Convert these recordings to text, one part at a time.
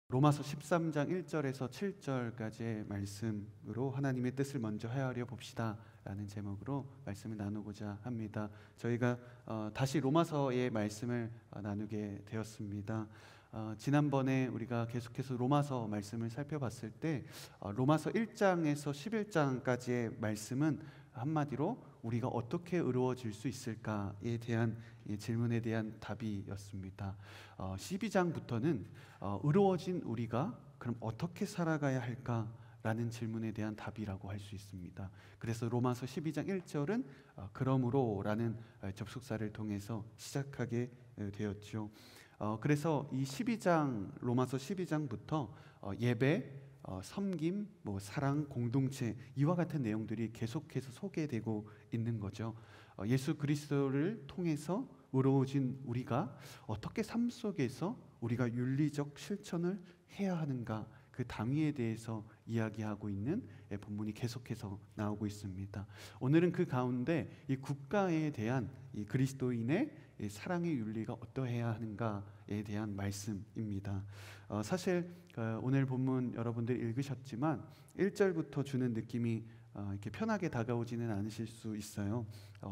로마서 13장 1절에서 7절까지의 말씀으로 하나님의 뜻을 먼저 헤아려 봅시다 라는 제목으로 말씀을 나누고자 합니다. 저희가 다시 로마서의 말씀을 나누게 되었습니다. 지난번에 우리가 계속해서 로마서 말씀을 살펴봤을 때 로마서 1장에서 11장까지의 말씀은 한마디로 우리가 어떻게 의로워질 수 있을까에 대한 질문에 대한 답이었습니다. 12장부터는 의로워진 우리가 그럼 어떻게 살아가야 할까라는 질문에 대한 답이라고 할 수 있습니다. 그래서 로마서 12장 1절은 그러므로라는 접속사를 통해서 시작하게 되었죠. 그래서 이 12장 로마서 12장부터 예배, 섬김, 사랑, 공동체 이와 같은 내용들이 계속해서 소개되고 있는 거죠. 예수 그리스도를 통해서 의로워진 우리가 어떻게 삶 속에서 우리가 윤리적 실천을 해야 하는가, 그 당위에 대해서 이야기하고 있는 본문이 계속해서 나오고 있습니다. 오늘은 그 가운데 이 국가에 대한 이 그리스도인의 사랑의 윤리가 어떠해야 하는가에 대한 말씀입니다. 사실 오늘 본문 여러분들이 읽으셨지만 1절부터 주는 느낌이 이렇게 편하게 다가오지는 않으실 수 있어요.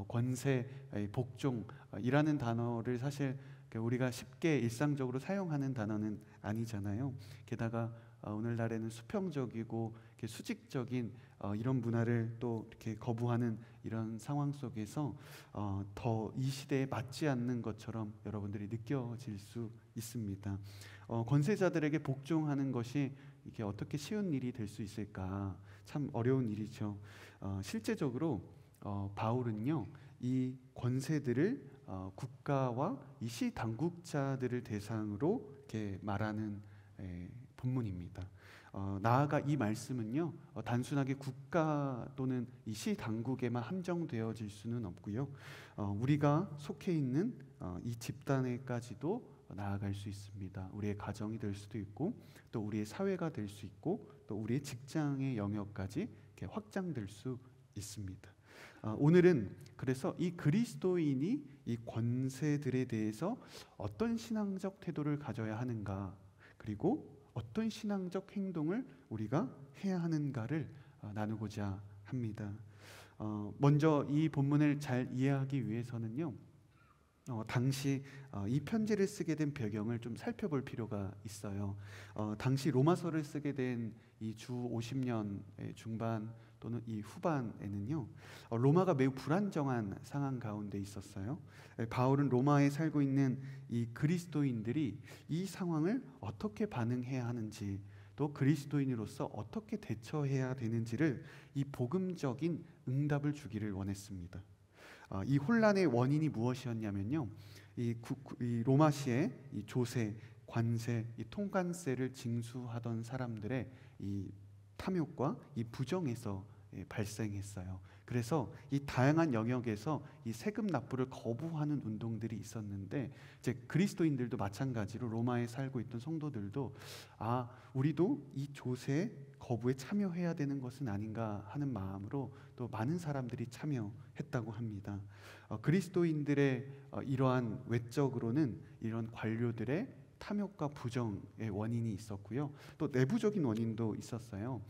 권세, 복종이라는 단어를 사실 우리가 쉽게 일상적으로 사용하는 단어는 아니잖아요. 게다가 오늘날에는 수평적이고 수직적인 이런 문화를 또 이렇게 거부하는 이런 상황 속에서 더 이 시대에 맞지 않는 것처럼 여러분들이 느껴질 수 있습니다. 권세자들에게 복종하는 것이 이게 어떻게 쉬운 일이 될 수 있을까? 참 어려운 일이죠. 실제적으로 바울은요, 이 권세들을 국가와 이 시 당국자들을 대상으로 이렇게 말하는 본문입니다. 나아가 이 말씀은요, 단순하게 국가 또는 이 시 당국에만 한정되어질 수는 없고요. 우리가 속해 있는 이 집단에까지도 나아갈 수 있습니다. 우리의 가정이 될 수도 있고, 또 우리의 사회가 될 수 있고, 또 우리의 직장의 영역까지 이렇게 확장될 수 있습니다. 오늘은 그래서 이 그리스도인이 이 권세들에 대해서 어떤 신앙적 태도를 가져야 하는가, 그리고 어떤 신앙적 행동을 우리가 해야 하는가를 나누고자 합니다. 먼저 이 본문을 잘 이해하기 위해서는요, 당시 이 편지를 쓰게 된 배경을 좀 살펴볼 필요가 있어요. 당시 로마서를 쓰게 된 이 주 50년의 중반 또는 이 후반에는요, 로마가 매우 불안정한 상황 가운데 있었어요. 바울은 로마에 살고 있는 이 그리스도인들이 이 상황을 어떻게 반응해야 하는지, 또 그리스도인으로서 어떻게 대처해야 되는지를 이 복음적인 응답을 주기를 원했습니다. 이 혼란의 원인이 무엇이었냐면요, 이 로마시의 이 조세, 관세, 이 통관세를 징수하던 사람들의 이 탐욕과 이 부정에서 발생했어요. 그래서 이 다양한 영역에서 이 세금 납부를 거부하는 운동들이 있었는데, 이제 그리스도인들도 마찬가지로 로마에 살고 있던 성도들도 우리도 이 조세 거부에 참여해야 되는 것은 아닌가 하는 마음으로 또 많은 사람들이 참여했다고 합니다. 그리스도인들의 이러한 외적으로는 이런 관료들의 탐욕과 부정의 원인이 있었고요. 또 내부적인 원인도 있었어요.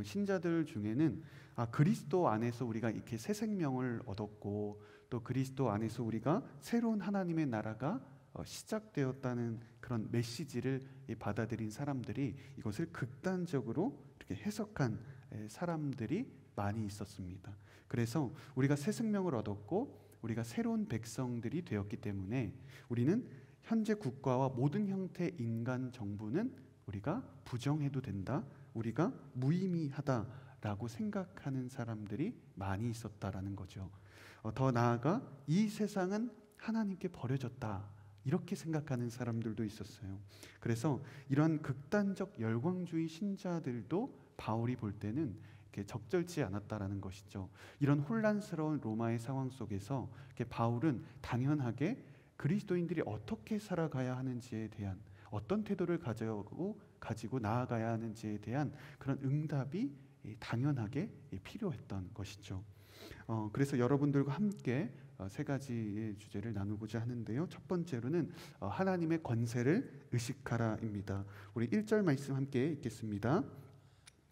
신자들 중에는 그리스도 안에서 우리가 이렇게 새 생명을 얻었고, 또 그리스도 안에서 우리가 새로운 하나님의 나라가 시작되었다는 그런 메시지를 받아들인 사람들이 이것을 극단적으로 이렇게 해석한 사람들이 많이 있었습니다. 그래서 우리가 새 생명을 얻었고 우리가 새로운 백성들이 되었기 때문에 우리는 현재 국가와 모든 형태의 인간 정부는 우리가 부정해도 된다, 우리가 무의미하다라고 생각하는 사람들이 많이 있었다라는 거죠. 더 나아가 이 세상은 하나님께 버려졌다, 이렇게 생각하는 사람들도 있었어요. 그래서 이런 극단적 열광주의 신자들도 바울이 볼 때는 이렇게 적절치 않았다라는 것이죠. 이런 혼란스러운 로마의 상황 속에서 바울은 당연하게 그리스도인들이 어떻게 살아가야 하는지에 대한, 어떤 태도를 가지고 나아가야 하는지에 대한 그런 응답이 당연하게 필요했던 것이죠. 그래서 여러분들과 함께 세 가지의 주제를 나누고자 하는데요. 첫 번째로는 하나님의 권세를 의식하라입니다. 우리 1절 말씀 함께 읽겠습니다.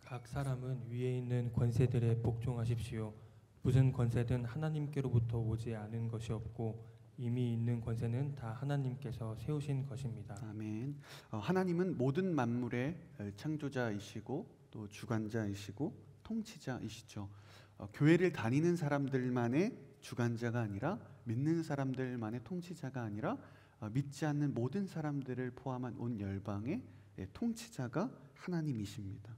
각 사람은 위에 있는 권세들에 복종하십시오. 무슨 권세든 하나님께로부터 오지 않은 것이 없고 이미 있는 권세는 다 하나님께서 세우신 것입니다. 아멘. 하나님은 모든 만물의 창조자이시고 또 주관자이시고 통치자이시죠. 교회를 다니는 사람들만의 주관자가 아니라 믿는 사람들만의 통치자가 아니라 믿지 않는 모든 사람들을 포함한 온 열방의 통치자가 하나님이십니다.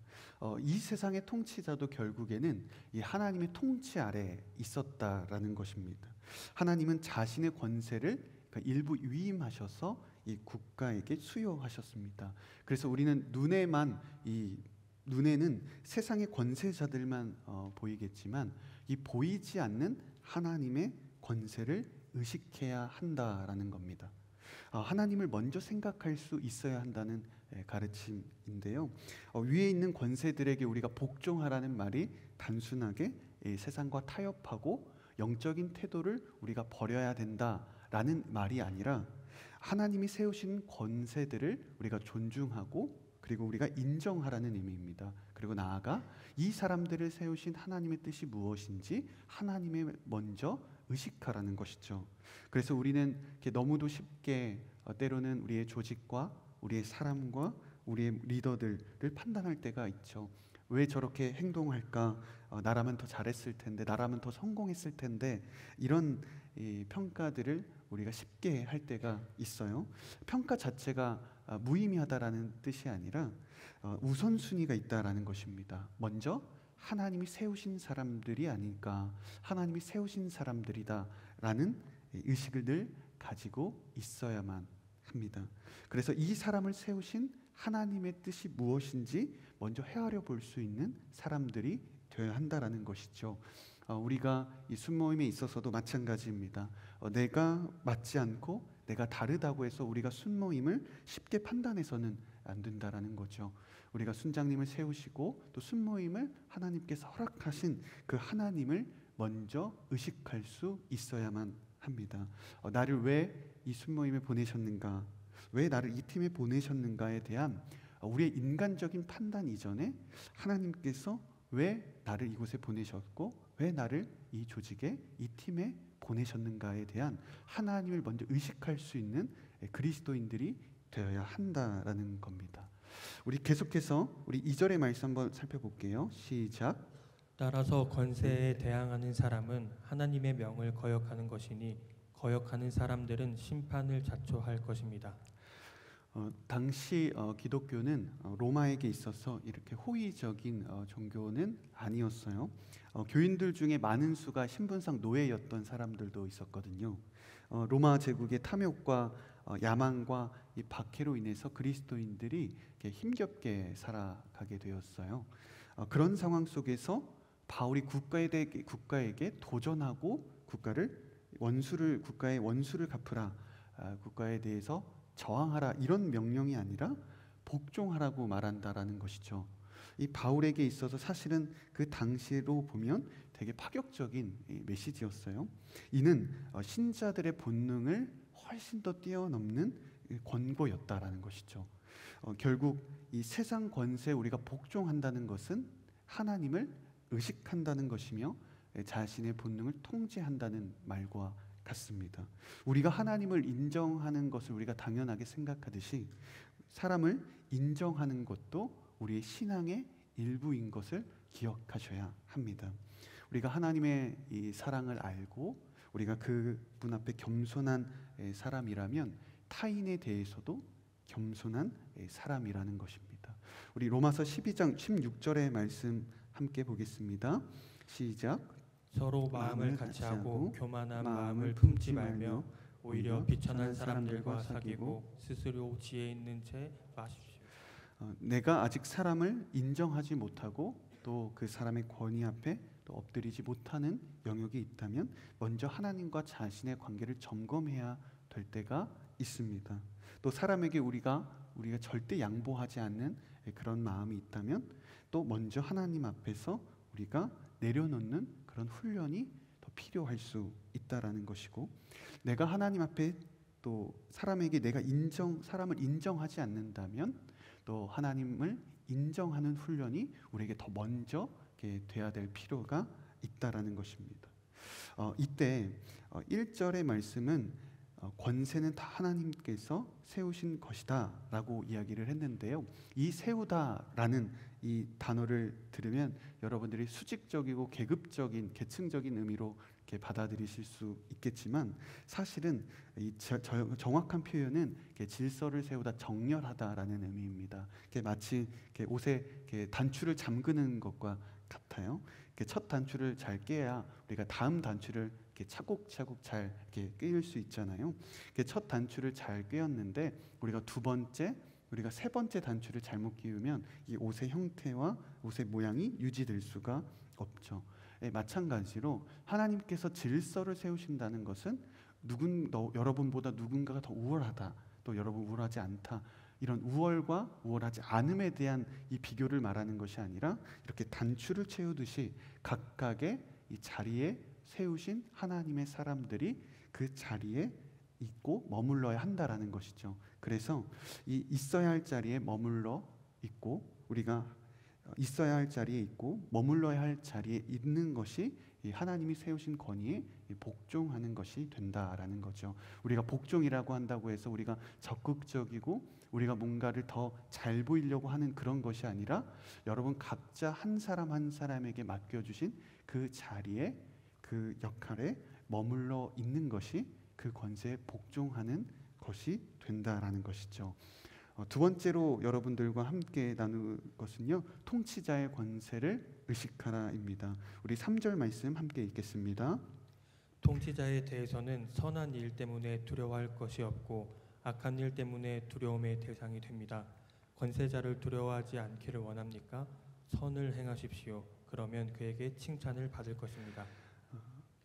이 세상의 통치자도 결국에는 이 하나님의 통치 아래 있었다라는 것입니다. 하나님은 자신의 권세를 일부 위임하셔서 이 국가에게 수여하셨습니다. 그래서 우리는 눈에는 세상의 권세자들만 보이겠지만 이 보이지 않는 하나님의 권세를 의식해야 한다라는 겁니다. 하나님을 먼저 생각할 수 있어야 한다는 가르침인데요. 위에 있는 권세들에게 우리가 복종하라는 말이 단순하게 세상과 타협하고 영적인 태도를 우리가 버려야 된다라는 말이 아니라 하나님이 세우신 권세들을 우리가 존중하고 그리고 우리가 인정하라는 의미입니다. 그리고 나아가 이 사람들을 세우신 하나님의 뜻이 무엇인지 하나님의 먼저 의식하라는 것이죠. 그래서 우리는 너무도 쉽게 때로는 우리의 조직과 우리의 사람과 우리의 리더들을 판단할 때가 있죠. 왜 저렇게 행동할까? 나라면 더 잘했을 텐데, 나라면 더 성공했을 텐데, 이런 평가들을 우리가 쉽게 할 때가 있어요. 평가 자체가 무의미하다라는 뜻이 아니라 우선순위가 있다라는 것입니다. 먼저 하나님이 세우신 사람들이 아닐까, 하나님이 세우신 사람들이다라는 의식을 늘 가지고 있어야만 합니다. 그래서 이 사람을 세우신 하나님의 뜻이 무엇인지 먼저 헤아려 볼 수 있는 사람들이 되어야 한다라는 것이죠. 우리가 이 순모임에 있어서도 마찬가지입니다. 내가 맞지 않고 내가 다르다고 해서 우리가 순모임을 쉽게 판단해서는 안 된다라는 거죠. 우리가 순장님을 세우시고 또 순모임을 하나님께서 허락하신 그 하나님을 먼저 의식할 수 있어야만 합니다. 나를 왜 이 순모임에 보내셨는가, 왜 나를 이 팀에 보내셨는가에 대한 우리의 인간적인 판단 이전에 하나님께서 왜 나를 이곳에 보내셨고 왜 나를 이 조직에 이 팀에 보내셨는가에 대한 하나님을 먼저 의식할 수 있는 그리스도인들이 되어야 한다라는 겁니다. 우리 계속해서 우리 2절의 말씀 한번 살펴볼게요. 시작. 따라서 권세에 대항하는 사람은 하나님의 명을 거역하는 것이니 거역하는 사람들은 심판을 자초할 것입니다. 당시 기독교는 로마에게 있어서 이렇게 호의적인 종교는 아니었어요. 교인들 중에 많은 수가 신분상 노예였던 사람들도 있었거든요. 로마 제국의 탐욕과 야망과 이 박해로 인해서 그리스도인들이 힘겹게 살아가게 되었어요. 그런 상황 속에서 바울이 국가에게 도전하고 국가의 원수를 갚으라, 국가에 대해서 저항하라, 이런 명령이 아니라 복종하라고 말한다라는 것이죠. 이 바울에게 있어서 사실은 그 당시로 보면 되게 파격적인 메시지였어요. 이는 신자들의 본능을 훨씬 더 뛰어넘는 권고였다라는 것이죠. 결국 이 세상 권세에 우리가 복종한다는 것은 하나님을 의식한다는 것이며 자신의 본능을 통제한다는 말과 같습니다. 우리가 하나님을 인정하는 것을 우리가 당연하게 생각하듯이 사람을 인정하는 것도 우리의 신앙의 일부인 것을 기억하셔야 합니다. 우리가 하나님의 이 사랑을 알고 우리가 그분 앞에 겸손한 사람이라면 타인에 대해서도 겸손한 사람이라는 것입니다. 우리 로마서 12장 16절의 말씀 함께 보겠습니다. 시작. 서로 마음을 같이 하고 교만한 마음을 품지 말며 오히려 비천한 사람들과 사귀고 스스로 지혜 있는 채 마십시오. 내가 아직 사람을 인정하지 못하고 또 그 사람의 권위 앞에 또 엎드리지 못하는 영역이 있다면 먼저 하나님과 자신의 관계를 점검해야 될 때가 있습니다. 또 사람에게 우리가 절대 양보하지 않는 그런 마음이 있다면 또 먼저 하나님 앞에서 우리가 내려놓는 그런 훈련이 더 필요할 수 있다라는 것이고, 내가 하나님 앞에 또 사람에게 사람을 인정하지 않는다면 또 하나님을 인정하는 훈련이 우리에게 더 먼저 돼야 될 필요가 있다라는 것입니다. 이때 1절의 말씀은 권세는 다 하나님께서 세우신 것이다 라고 이야기를 했는데요, 이 세우다라는 이 단어를 들으면 여러분들이 수직적이고 계급적인 계층적인 의미로 이렇게 받아들이실 수 있겠지만, 사실은 이 정확한 표현은 질서를 세우다, 정렬하다라는 의미입니다. 마치 옷에 단추를 잠그는 것과 같아요. 첫 단추를 잘 깨야 우리가 다음 단추를 차곡차곡 잘 끼울 수 있잖아요. 첫 단추를 잘 꿰었는데 우리가 두 번째, 우리가 세 번째 단추를 잘못 끼우면 이 옷의 형태와 옷의 모양이 유지될 수가 없죠. 마찬가지로 하나님께서 질서를 세우신다는 것은 여러분보다 누군가가 더 우월하다, 또 여러분 우월하지 않다, 이런 우월과 우월하지 않음에 대한 이 비교를 말하는 것이 아니라 이렇게 단추를 채우듯이 각각의 이 자리에 세우신 하나님의 사람들이 그 자리에 있고 머물러야 한다라는 것이죠. 그래서 이 있어야 할 자리에 머물러 있고, 우리가 있어야 할 자리에 있고 머물러야 할 자리에 있는 것이 이 하나님이 세우신 권위에 복종하는 것이 된다라는 거죠. 우리가 복종이라고 한다고 해서 우리가 적극적이고 우리가 뭔가를 더 잘 보이려고 하는 그런 것이 아니라, 여러분 각자 한 사람 한 사람에게 맡겨주신 그 자리에, 그 역할에 머물러 있는 것이 그 권세에 복종하는 것이 된다라는 것이죠. 두 번째로 여러분들과 함께 나눌 것은요, 통치자의 권세를 의식하라입니다. 우리 3절 말씀 함께 읽겠습니다. 통치자에 대해서는 선한 일 때문에 두려워할 것이 없고 악한 일 때문에 두려움의 대상이 됩니다. 권세자를 두려워하지 않기를 원합니까? 선을 행하십시오. 그러면 그에게 칭찬을 받을 것입니다.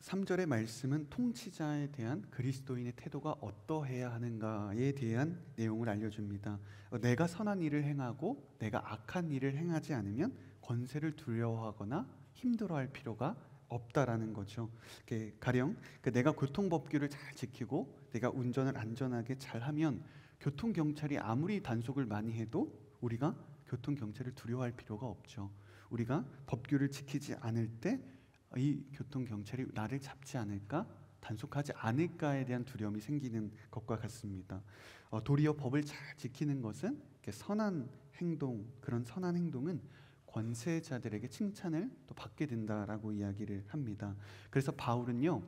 3절의 말씀은 통치자에 대한 그리스도인의 태도가 어떠해야 하는가에 대한 내용을 알려줍니다. 내가 선한 일을 행하고 내가 악한 일을 행하지 않으면 권세를 두려워하거나 힘들어할 필요가 없다라는 거죠. 가령 내가 교통법규를 잘 지키고 내가 운전을 안전하게 잘하면 교통경찰이 아무리 단속을 많이 해도 우리가 교통경찰을 두려워할 필요가 없죠. 우리가 법규를 지키지 않을 때 이 교통경찰이 나를 잡지 않을까, 단속하지 않을까에 대한 두려움이 생기는 것과 같습니다. 도리어 법을 잘 지키는 것은 선한 행동, 그런 선한 행동은 권세자들에게 칭찬을 또 받게 된다라고 이야기를 합니다. 그래서 바울은요,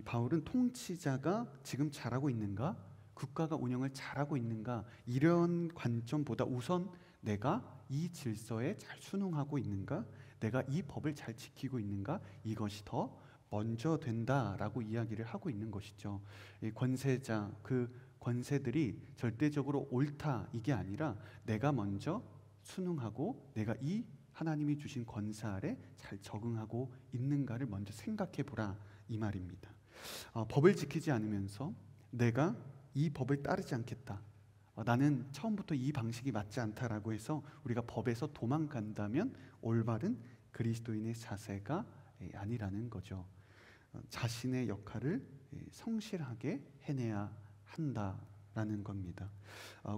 바울은 통치자가 지금 잘하고 있는가, 국가가 운영을 잘하고 있는가, 이런 관점보다 우선 내가 이 질서에 잘 순응하고 있는가, 내가 이 법을 잘 지키고 있는가, 이것이 더 먼저 된다라고 이야기를 하고 있는 것이죠. 이 권세자, 그 권세들이 절대적으로 옳다 이게 아니라 내가 먼저 순응하고 내가 이 하나님이 주신 권세 아래 잘 적응하고 있는가를 먼저 생각해 보라, 이 말입니다. 법을 지키지 않으면서 내가 이 법을 따르지 않겠다, 나는 처음부터 이 방식이 맞지 않다라고 해서 우리가 법에서 도망간다면 올바른 그리스도인의 자세가 아니라는 거죠. 자신의 역할을 성실하게 해내야 한다라는 겁니다.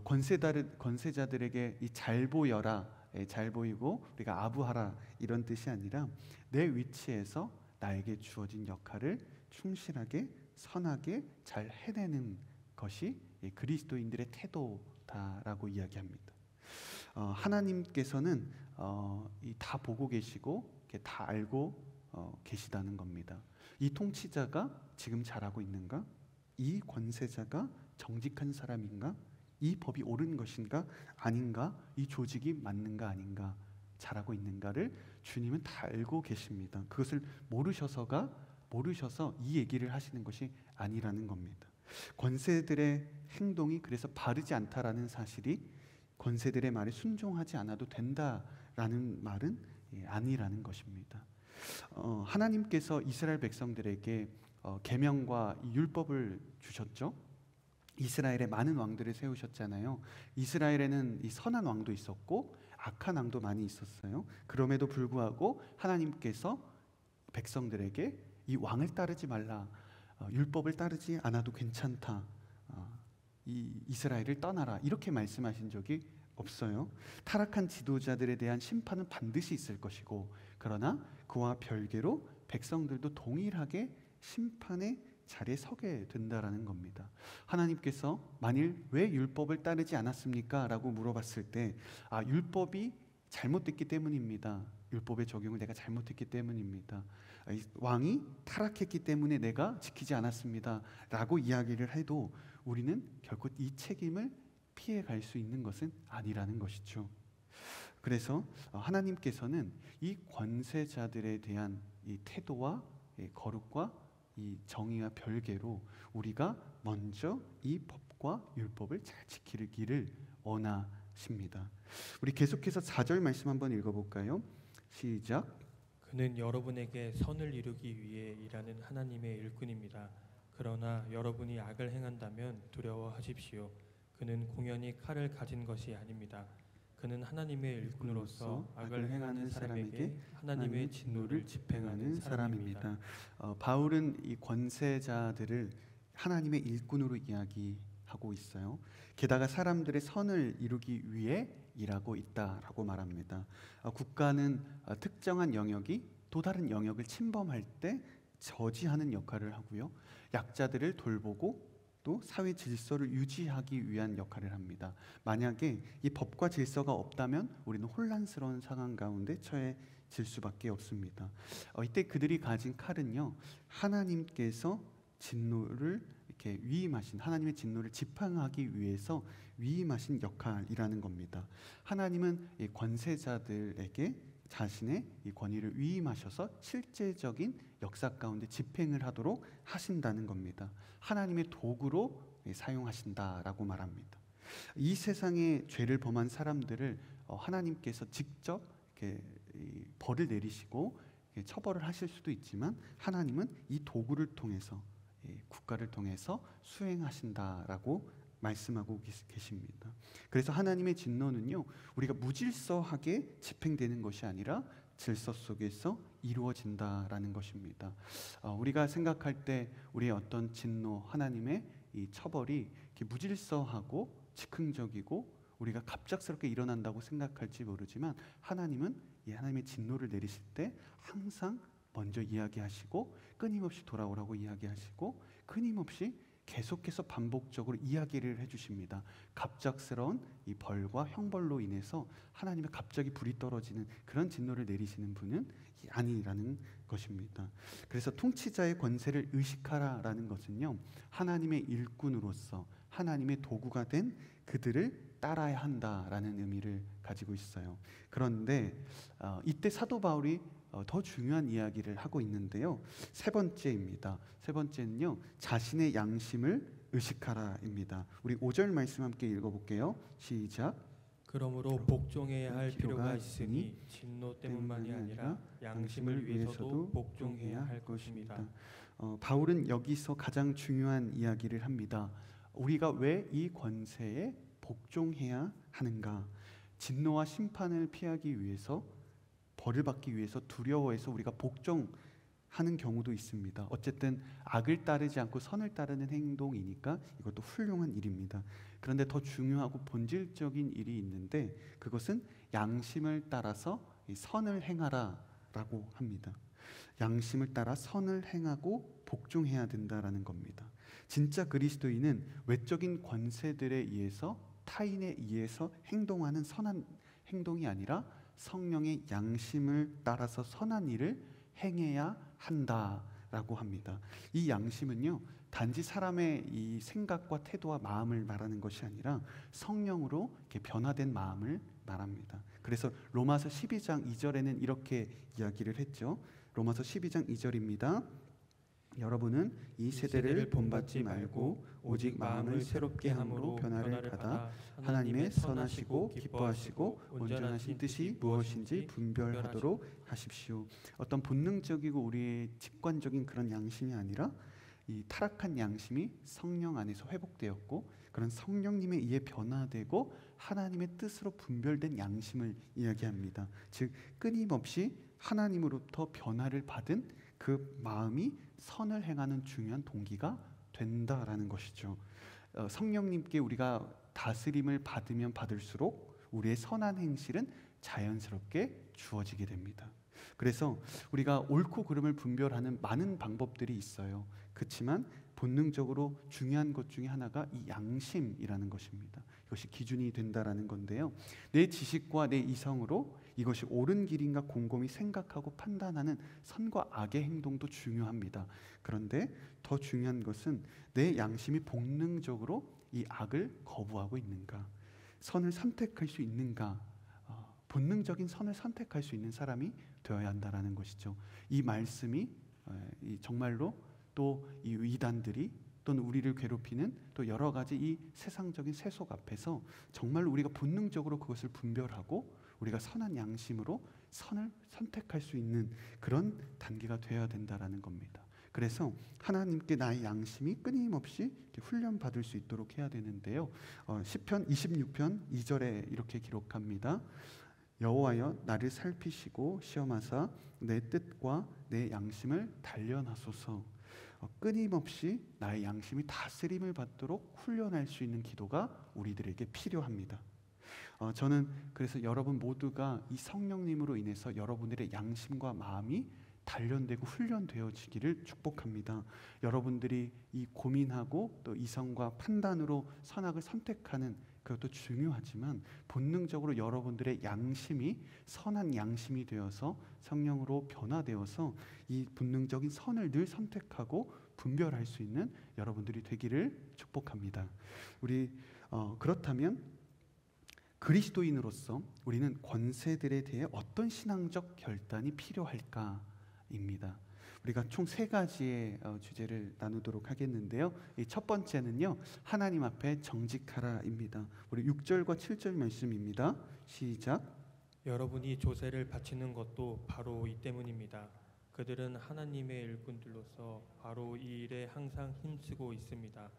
권세자들에게 이 잘 보여라, 잘 보이고 우리가 아부하라, 이런 뜻이 아니라 내 위치에서 나에게 주어진 역할을 충실하게 선하게 잘 해내는 것이 그리스도인들의 태도다라고 이야기합니다. 하나님께서는 다 보고 계시고 다 알고 계시다는 겁니다. 이 통치자가 지금 잘하고 있는가? 이 권세자가 정직한 사람인가? 이 법이 옳은 것인가 아닌가? 이 조직이 맞는가 아닌가? 잘하고 있는가를 주님은 다 알고 계십니다. 그것을 모르셔서 이 얘기를 하시는 것이 아니라는 겁니다. 권세들의 행동이 그래서 바르지 않다라는 사실이 권세들의 말에 순종하지 않아도 된다라는 말은 아니라는 것입니다. 하나님께서 이스라엘 백성들에게 계명과 율법을 주셨죠. 이스라엘에 많은 왕들을 세우셨잖아요. 이스라엘에는 이 선한 왕도 있었고 악한 왕도 많이 있었어요. 그럼에도 불구하고 하나님께서 백성들에게 이 왕을 따르지 말라, 율법을 따르지 않아도 괜찮다, 이 이스라엘을 떠나라, 이렇게 말씀하신 적이 없어요. 타락한 지도자들에 대한 심판은 반드시 있을 것이고, 그러나 그와 별개로 백성들도 동일하게 심판의 자리에 서게 된다라는 겁니다. 하나님께서 만일 왜 율법을 따르지 않았습니까? 라고 물어봤을 때, 율법이 잘못됐기 때문입니다. 율법의 적용을 내가 잘못했기 때문입니다. 왕이 타락했기 때문에 내가 지키지 않았습니다 라고 이야기를 해도 우리는 결코 이 책임을 피해갈 수 있는 것은 아니라는 것이죠. 그래서 하나님께서는 이 권세자들에 대한 이 태도와 거룩과 이 정의와 별개로 우리가 먼저 이 법과 율법을 잘 지키기를 원하십니다. 우리 계속해서 4절 말씀 한번 읽어볼까요? 시작. 그는 여러분에게 선을 이루기 위해 일하는 하나님의 일꾼입니다. 그러나 여러분이 악을 행한다면 두려워하십시오. 그는 공연히 칼을 가진 것이 아닙니다. 그는 하나님의 일꾼으로서 악을 행하는 사람에게 하나님의 진노를 집행하는 사람입니다. 바울은 이 권세자들을 하나님의 일꾼으로 이야기하고 있어요. 게다가 사람들의 선을 이루기 위해 일하고 있다라고 말합니다. 국가는 특정한 영역이 또 다른 영역을 침범할 때 저지하는 역할을 하고요. 약자들을 돌보고 또 사회 질서를 유지하기 위한 역할을 합니다. 만약에 이 법과 질서가 없다면 우리는 혼란스러운 상황 가운데 처해질 수밖에 없습니다. 이때 그들이 가진 칼은요, 하나님께서 진노를 이렇게 위임하신, 하나님의 진노를 집행하기 위해서 위임하신 역할이라는 겁니다. 하나님은 이 권세자들에게 자신의 이 권위를 위임하셔서 실제적인 역사 가운데 집행을 하도록 하신다는 겁니다. 하나님의 도구로 사용하신다라고 말합니다. 이 세상에 죄를 범한 사람들을 하나님께서 직접 이렇게 벌을 내리시고 처벌을 하실 수도 있지만, 하나님은 이 도구를 통해서, 국가를 통해서 수행하신다라고 말씀하고 계십니다. 그래서 하나님의 진노는요, 우리가 무질서하게 집행되는 것이 아니라 질서 속에서 이루어진다라는 것입니다. 우리가 생각할 때 우리의 어떤 진노, 하나님의 이 처벌이 이렇게 무질서하고 즉흥적이고 우리가 갑작스럽게 일어난다고 생각할지 모르지만, 하나님은 이 하나님의 진노를 내리실 때 항상 먼저 이야기하시고 끊임없이 돌아오라고 이야기하시고 끊임없이 계속해서 반복적으로 이야기를 해주십니다. 갑작스러운 이 벌과 형벌로 인해서 하나님의 갑자기 불이 떨어지는 그런 진노를 내리시는 분은 아니라는 것입니다. 그래서 통치자의 권세를 의식하라라는 것은요, 하나님의 일꾼으로서 하나님의 도구가 된 그들을 따라야 한다라는 의미를 가지고 있어요. 그런데 이때 사도 바울이 더 중요한 이야기를 하고 있는데요. 세 번째입니다. 세 번째는요, 자신의 양심을 의식하라입니다. 우리 5절 말씀 함께 읽어볼게요. 시작. 그러므로 복종해야 할 필요가 있으니 진노 때문만이 아니라 양심을 위해서도 복종해야 할 것입니다. 바울은 여기서 가장 중요한 이야기를 합니다. 우리가 왜 이 권세에 복종해야 하는가? 진노와 심판을 피하기 위해서, 벌을 받기 위해서 두려워해서 우리가 복종하는 경우도 있습니다. 어쨌든 악을 따르지 않고 선을 따르는 행동이니까 이것도 훌륭한 일입니다. 그런데 더 중요하고 본질적인 일이 있는데, 그것은 양심을 따라서 선을 행하라라고 합니다. 양심을 따라 선을 행하고 복종해야 된다라는 겁니다. 진짜 그리스도인은 외적인 권세들에 의해서, 타인에 의해서 행동하는 선한 행동이 아니라 성령의 양심을 따라서 선한 일을 행해야 한다라고 합니다. 이 양심은요, 단지 사람의 이 생각과 태도와 마음을 말하는 것이 아니라 성령으로 이렇게 변화된 마음을 말합니다. 그래서 로마서 12장 2절에는 이렇게 이야기를 했죠. 로마서 12장 2절입니다. 여러분은 이 세대를 본받지 말고 오직 마음을 새롭게 함으로 변화를 받아 하나님의 선하시고 기뻐하시고 온전하신 뜻이 무엇인지 분별하도록 하십시오. 어떤 본능적이고 우리의 직관적인 그런 양심이 아니라 이 타락한 양심이 성령 안에서 회복되었고, 그런 성령님에 의해 변화되고 하나님의 뜻으로 분별된 양심을 이야기합니다. 즉 끊임없이 하나님으로부터 변화를 받은 그 마음이 선을 행하는 중요한 동기가 된다라는 것이죠. 성령님께 우리가 다스림을 받으면 받을수록 우리의 선한 행실은 자연스럽게 주어지게 됩니다. 그래서 우리가 옳고 그름을 분별하는 많은 방법들이 있어요. 그렇지만 본능적으로 중요한 것 중에 하나가 이 양심이라는 것입니다. 이것이 기준이 된다라는 건데요. 내 지식과 내 이성으로 이것이 옳은 길인가 곰곰이 생각하고 판단하는 선과 악의 행동도 중요합니다. 그런데 더 중요한 것은 내 양심이 본능적으로 이 악을 거부하고 있는가, 선을 선택할 수 있는가, 본능적인 선을 선택할 수 있는 사람이 되어야 한다라는 것이죠. 이 말씀이 정말로 또 이 이단들이 또는 우리를 괴롭히는 또 여러 가지 이 세상적인 세속 앞에서 정말로 우리가 본능적으로 그것을 분별하고 우리가 선한 양심으로 선을 선택할 수 있는 그런 단계가 되어야 된다라는 겁니다. 그래서 하나님께 나의 양심이 끊임없이 훈련받을 수 있도록 해야 되는데요. 시편 26편 2절에 이렇게 기록합니다. 여호와여 나를 살피시고 시험하사 내 뜻과 내 양심을 단련하소서. 끊임없이 나의 양심이 다스림을 받도록 훈련할 수 있는 기도가 우리들에게 필요합니다. 저는 그래서 여러분 모두가 이 성령님으로 인해서 여러분들의 양심과 마음이 단련되고 훈련되어지기를 축복합니다. 여러분들이 이 고민하고 또 이성과 판단으로 선악을 선택하는 그것도 중요하지만 본능적으로 여러분들의 양심이 선한 양심이 되어서 성령으로 변화되어서 이 본능적인 선을 늘 선택하고 분별할 수 있는 여러분들이 되기를 축복합니다. 우리 그렇다면 그리스도인으로서 우리는 권세들에 대해 어떤 신앙적 결단이 필요할까입니다. 우리가 총 3가지의 주제를 나누도록 하겠는데요. 이 첫 번째는요, 하나님 앞에 정직하라입니다. 우리 6절과 7절 말씀입니다. 시작. 여러분이 조세를 바치는 것도 바로 이 때문입니다. 그들은 하나님의 일꾼들로서 바로 이 일에 항상 힘쓰고 있습니다.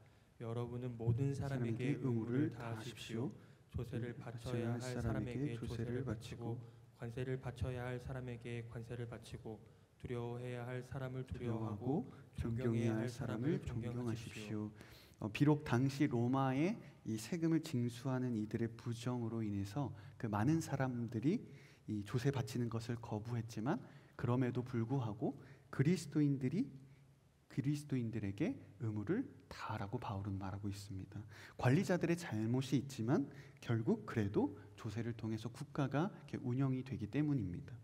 여러분은 모든 사람에게 의무를 다하십시오. 조세를 바쳐야 할 사람에게 조세를 바치고 관세를 바쳐야 할 사람에게 관세를 바치고 두려워해야 할 사람을 두려워하고 존경해야 할 사람을 존경하십시오. 비록 당시 로마의 이 세금을 징수하는 이들의 부정으로 인해서 그 많은 사람들이 이 조세 바치는 것을 거부했지만 그럼에도 불구하고 그리스도인들에게 의무를 다하라고 바울은 말하고 있습니다. 관리자들의 잘못이 있지만 결국 그래도 조세를 통해서 국가가 이렇게 운영이 되기 때문입니다.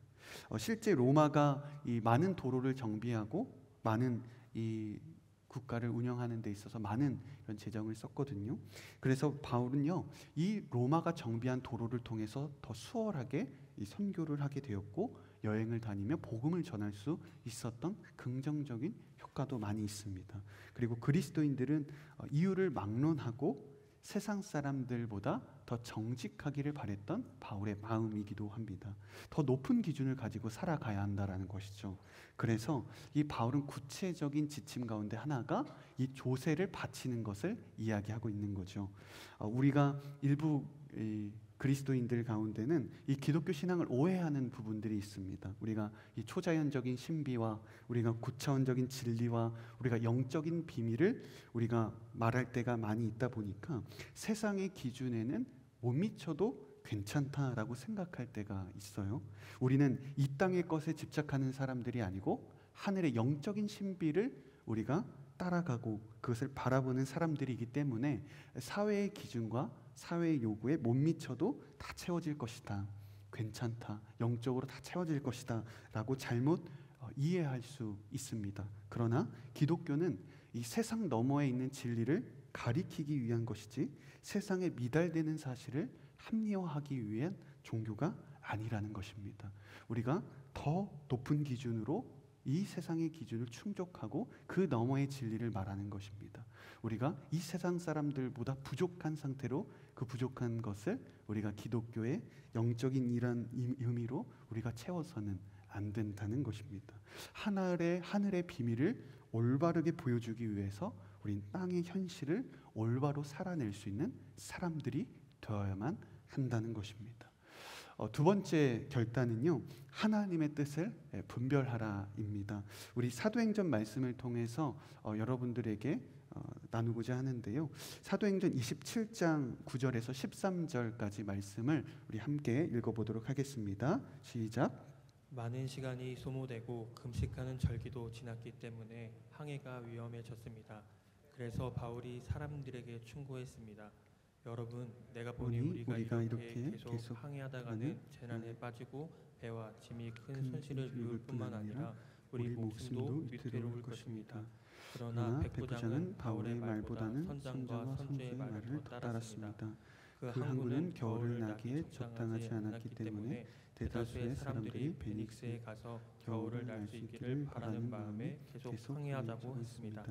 실제 로마가 이 많은 도로를 정비하고 많은 이 국가를 운영하는 데 있어서 많은 이런 재정을 썼거든요. 그래서 바울은요, 이 로마가 정비한 도로를 통해서 더 수월하게 이 선교를 하게 되었고 여행을 다니며 복음을 전할 수 있었던 긍정적인 효과도 많이 있습니다. 그리고 그리스도인들은 이유를 막론하고 세상 사람들보다 더 정직하기를 바랬던 바울의 마음이기도 합니다. 더 높은 기준을 가지고 살아가야 한다라는 것이죠. 그래서 이 바울은 구체적인 지침 가운데 하나가 이 조세를 바치는 것을 이야기하고 있는 거죠. 우리가 일부 그리스도인들 가운데는 이 기독교 신앙을 오해하는 부분들이 있습니다. 우리가 이 초자연적인 신비와 우리가 구차원적인 진리와 우리가 영적인 비밀을 우리가 말할 때가 많이 있다 보니까 세상의 기준에는 못 미쳐도 괜찮다라고 생각할 때가 있어요. 우리는 이 땅의 것에 집착하는 사람들이 아니고 하늘의 영적인 신비를 우리가 따라가고 그것을 바라보는 사람들이기 때문에 사회의 기준과 사회의 요구에 못 미쳐도 다 채워질 것이다, 괜찮다, 영적으로 다 채워질 것이다 라고 잘못 이해할 수 있습니다. 그러나 기독교는 이 세상 너머에 있는 진리를 가리키기 위한 것이지 세상에 미달되는 사실을 합리화하기 위한 종교가 아니라는 것입니다. 우리가 더 높은 기준으로 이 세상의 기준을 충족하고 그 너머의 진리를 말하는 것입니다. 우리가 이 세상 사람들보다 부족한 상태로 그 부족한 것을 우리가 기독교의 영적인 이란 의미로 우리가 채워서는 안 된다는 것입니다. 하늘의 비밀을 올바르게 보여주기 위해서 우린 땅의 현실을 올바로 살아낼 수 있는 사람들이 되어야만 한다는 것입니다. 두 번째 결단은요, 하나님의 뜻을 분별하라입니다. 우리 사도행전 말씀을 통해서 여러분들에게 나누고자 하는데요. 사도행전 27장 9절에서 13절까지 말씀을 우리 함께 읽어보도록 하겠습니다. 시작. 많은 시간이 소모되고 금식하는 절기도 지났기 때문에 항해가 위험해졌습니다. 그래서 바울이 사람들에게 충고했습니다. 여러분, 내가 보니 우리가 이렇게 계속 항해하다가는 재난에 빠지고 배와 짐이 큰 손실을 입을 뿐만 아니라 우리 목숨도 위태로울 것입니다. 그러나 백부장은 바울의 말보다는 선장과 선주의 말을 더 따랐습니다. 그 항구는 겨울을 나기에 적당하지 않았기 때문에 대다수의 사람들이 베닉스에 가서 겨울을 날 수 있기를 바라는 마음에 계속 항해하자고 했습니다.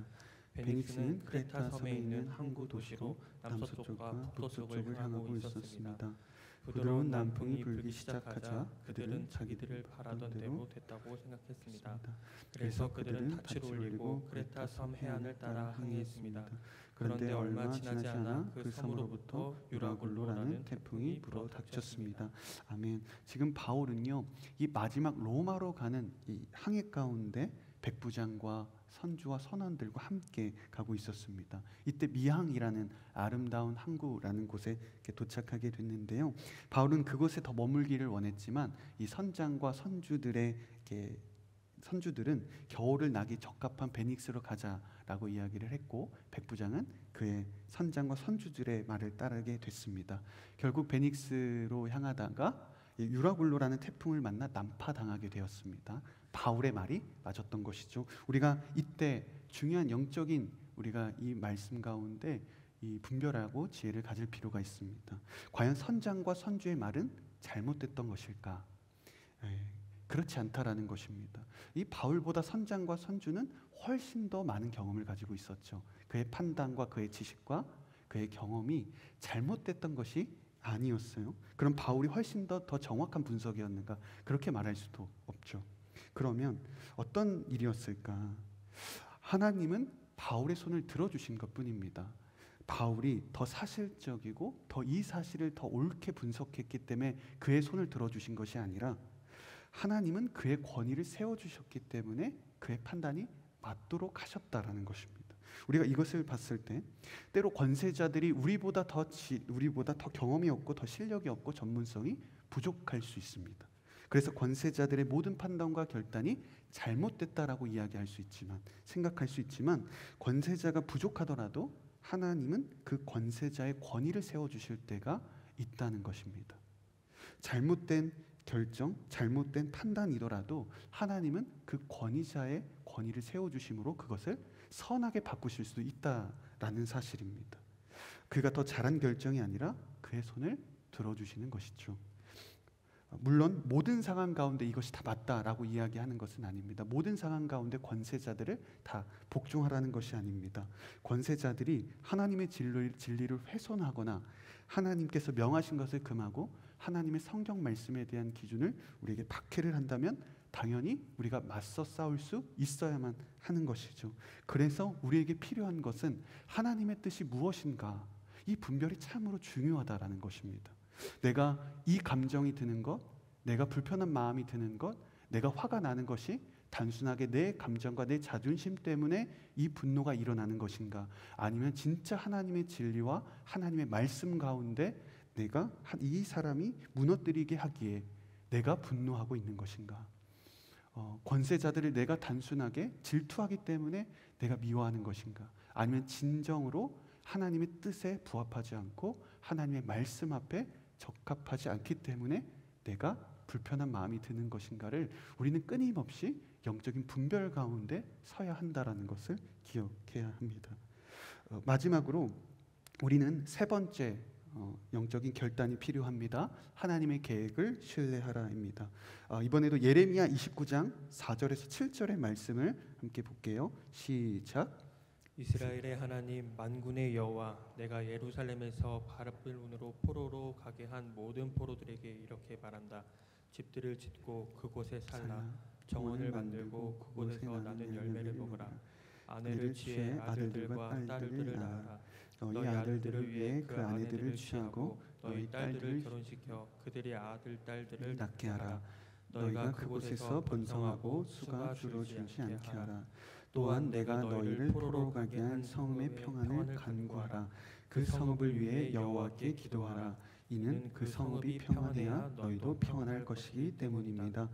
베닉스는 크레타 섬에 있는 항구 도시로 남서쪽과 북서쪽을 향하고 있었습니다. 부드러운 남풍이 불기 시작하자 그들은 자기들을 바라던 대로 됐다고 생각했습니다. 그래서 그들은 닻을 올리고 크레타 섬 해안을 따라 항해했습니다. 그런데 얼마 지나지 않아 그 섬으로부터 유라굴로라는 태풍이 불어 닥쳤습니다. 아멘. 지금 바울은요, 이 마지막 로마로 가는 이 항해 가운데 백부장과 선주와 선원들과 함께 가고 있었습니다. 이때 미항이라는 아름다운 항구라는 곳에 도착하게 됐는데요. 바울은 그곳에 더 머물기를 원했지만 이 선장과 선주들은 겨울을 나기 적합한 베닉스로 가자라고 이야기를 했고, 백부장은 그의 선장과 선주들의 말을 따르게 됐습니다. 결국 베닉스로 향하다가 유라굴로라는 태풍을 만나 난파당하게 되었습니다. 바울의 말이 맞았던 것이죠. 우리가 이때 중요한 영적인 우리가 이 말씀 가운데 이 분별하고 지혜를 가질 필요가 있습니다. 과연 선장과 선주의 말은 잘못됐던 것일까? 그렇지 않다라는 것입니다. 이 바울보다 선장과 선주는 훨씬 더 많은 경험을 가지고 있었죠. 그의 판단과 그의 지식과 그의 경험이 잘못됐던 것이 아니었어요. 그럼 바울이 훨씬 더 정확한 분석이었는가? 그렇게 말할 수도 없죠. 그러면 어떤 일이었을까? 하나님은 바울의 손을 들어주신 것뿐입니다. 바울이 더 사실적이고 더 이 사실을 더 옳게 분석했기 때문에 그의 손을 들어주신 것이 아니라 하나님은 그의 권위를 세워주셨기 때문에 그의 판단이 맞도록 하셨다라는 것입니다. 우리가 이것을 봤을 때 때로 권세자들이 우리보다 더 경험이 없고 더 실력이 없고 전문성이 부족할 수 있습니다. 그래서 권세자들의 모든 판단과 결단이 잘못됐다라고 이야기할 수 있지만, 생각할 수 있지만, 권세자가 부족하더라도 하나님은 그 권세자의 권위를 세워주실 때가 있다는 것입니다. 잘못된 결정, 잘못된 판단이더라도 하나님은 그 권위자의 권위를 세워주심으로 그것을 선하게 바꾸실 수 있다라는 사실입니다. 그가 더 잘한 결정이 아니라 그의 손을 들어주시는 것이죠. 물론 모든 상황 가운데 이것이 다 맞다라고 이야기하는 것은 아닙니다. 모든 상황 가운데 권세자들을 다 복종하라는 것이 아닙니다. 권세자들이 하나님의 진리를 훼손하거나 하나님께서 명하신 것을 금하고 하나님의 성경 말씀에 대한 기준을 우리에게 박해를 한다면 당연히 우리가 맞서 싸울 수 있어야만 하는 것이죠. 그래서 우리에게 필요한 것은 하나님의 뜻이 무엇인가, 이 분별이 참으로 중요하다라는 것입니다. 내가 이 감정이 드는 것, 내가 불편한 마음이 드는 것, 내가 화가 나는 것이 단순하게 내 감정과 내 자존심 때문에 이 분노가 일어나는 것인가, 아니면 진짜 하나님의 진리와 하나님의 말씀 가운데 내가 이 사람이 무너뜨리게 하기에 내가 분노하고 있는 것인가, 권세자들을 내가 단순하게 질투하기 때문에 내가 미워하는 것인가, 아니면 진정으로 하나님의 뜻에 부합하지 않고 하나님의 말씀 앞에 적합하지 않기 때문에 내가 불편한 마음이 드는 것인가를 우리는 끊임없이 영적인 분별 가운데 서야 한다라는 것을 기억해야 합니다. 마지막으로 우리는 세 번째 영적인 결단이 필요합니다. 하나님의 계획을 신뢰하라입니다. 이번에도 예레미야 29장 4절에서 7절의 말씀을 함께 볼게요. 시작. 이스라엘의 하나님 만군의 여호와, 내가 예루살렘에서 바벨론으로 포로로 가게 한 모든 포로들에게 이렇게 말한다. 집들을 짓고 그곳에 살라. 정원을 만들고 그곳에서 나는 열매를 먹으라. 아내를 취해 아들들과 딸들을 낳아라. 너희 아들들을 위해 그 아내들을 취하고 너희 딸들을 결혼시켜 그들의 아들 딸들을 낳게 하라. 너희가 그곳에서 번성하고 수가 줄어들지 않게 하라. 또한 내가 너희를 포로로 가게 한 성읍의 평안을 간구하라. 그 성읍을 위해 여호와께 기도하라. 이는 그 성읍이 평안해야 너희도 평안할 것이기 때문입니다.